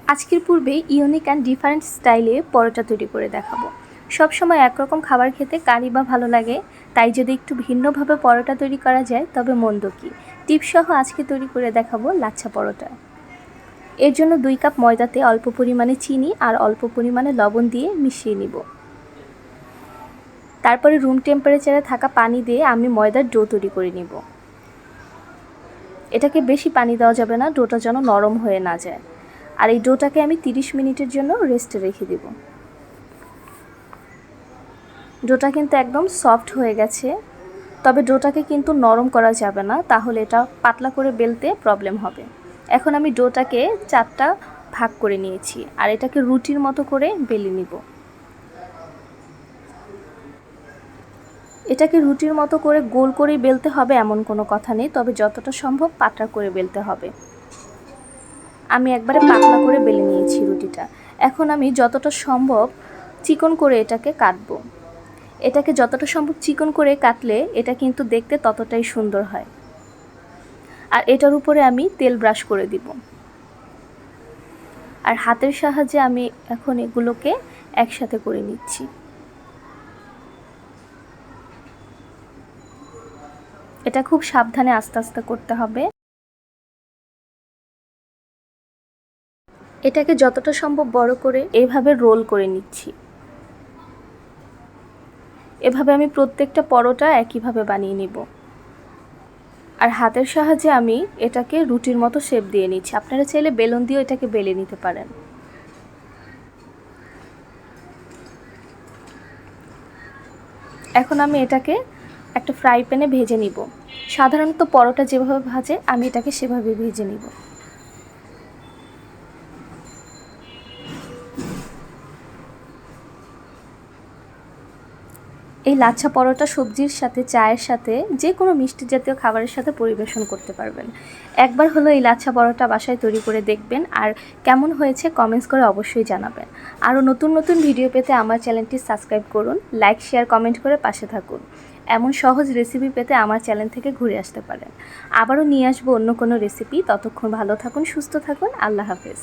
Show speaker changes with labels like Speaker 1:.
Speaker 1: আজকের পূর্বে unique and different স্টাইলে পরোটা তৈরি করে দেখাবো। সবসময় একরকম খাবার খেতে কারই বা ভালো লাগে, তাই যদি একটু ভিন্নভাবে পরোটা তৈরি করা যায় তবে মন্দ কি। টিপসহ আজকে তৈরি করে দেখাবো লাচ্ছা পরোটা। এর জন্য 2 কাপ ময়দাতে অল্প পরিমাণে চিনি আর অল্প পরিমাণে লবণ দিয়ে মিশিয়ে নিব। তারপরে রুম টেম্পারেচারে থাকা পানি দিয়ে আমি ময়দার ডো তৈরি করে নিব। এটাকে বেশি পানি দেওয়া যাবে না, ডোটা যেন নরম হয়ে না যায়। আর এই ডোটাকে আমি 30 মিনিটের জন্য রেস্টে রেখে দেব। ডোটা কিন্তু একদম সফট হয়ে গেছে, তবে ডোটাকে কিন্তু নরম করা যাবে না, তাহলে এটা পাতলা করে বেলতে প্রবলেম হবে। এখন আমি ডোটাকে 4টা ভাগ করে নিয়েছি আর এটাকে রুটির মতো করে বেলে নিব। এটাকে রুটির মতো করে গোল করেই বেলতে হবে এমন কোনো কথা নেই, তবে যতটা সম্ভব পাতলা করে বেলতে হবে। আমি একবারে পাতলা করে বেলে নিয়েছি রুটিটা। এখন আমি যতটা সম্ভব চিকন করে এটাকে কাটবো। এটাকে যতটা সম্ভব চিকন করে কাটলে এটা কিন্তু দেখতে ততটাই সুন্দর হয়। আর এটার উপরে আমি তেল ব্রাশ করে দিব। আর হাতের সাহায্যে আমি এখন এগুলোকে একসাথে করে নিচ্ছি। এটা খুব সাবধানে আস্তে আস্তে করতে হবে। এটাকে যতটা সম্ভব বড় করে এইভাবে রোল করে নিচ্ছি। এভাবে আমি প্রত্যেকটা পরোটা একইভাবে বানিয়ে নিব। আর হাতের সাহায্যে আমি এটাকে রুটির মতো শেপ দিয়ে নিচ্ছি। আপনারা চাইলে বেলুন দিয়েও এটাকে বেলে নিতে পারেন। এখন আমি এটাকে একটা ফ্রাই প্যানে ভেজে নিব। সাধারণত পরোটা যেভাবে ভাজে আমি এটাকে সেভাবে ভেজে নিব। এই লাচ্ছা পরোটা সবজির সাথে, চায়ের সাথে, যে কোনো মিষ্টি জাতীয় খাবারের সাথে পরিবেশন করতে পারবেন। একবার হলো এই লাচ্ছা পরোটা বাসায় তৈরি করে দেখবেন, আর কেমন হয়েছে কমেন্টস করে অবশ্যই জানাবেন। আরও নতুন নতুন ভিডিও পেতে আমার চ্যানেলটি সাবস্ক্রাইব করুন, লাইক শেয়ার কমেন্ট করে পাশে থাকুন। এমন সহজ রেসিপি পেতে আমার চ্যানেল থেকে ঘুরে আসতে পারেন। আবারও নিয়ে আসবো অন্য কোনো রেসিপি। ততক্ষণ ভালো থাকুন, সুস্থ থাকুন। আল্লাহ হাফেজ।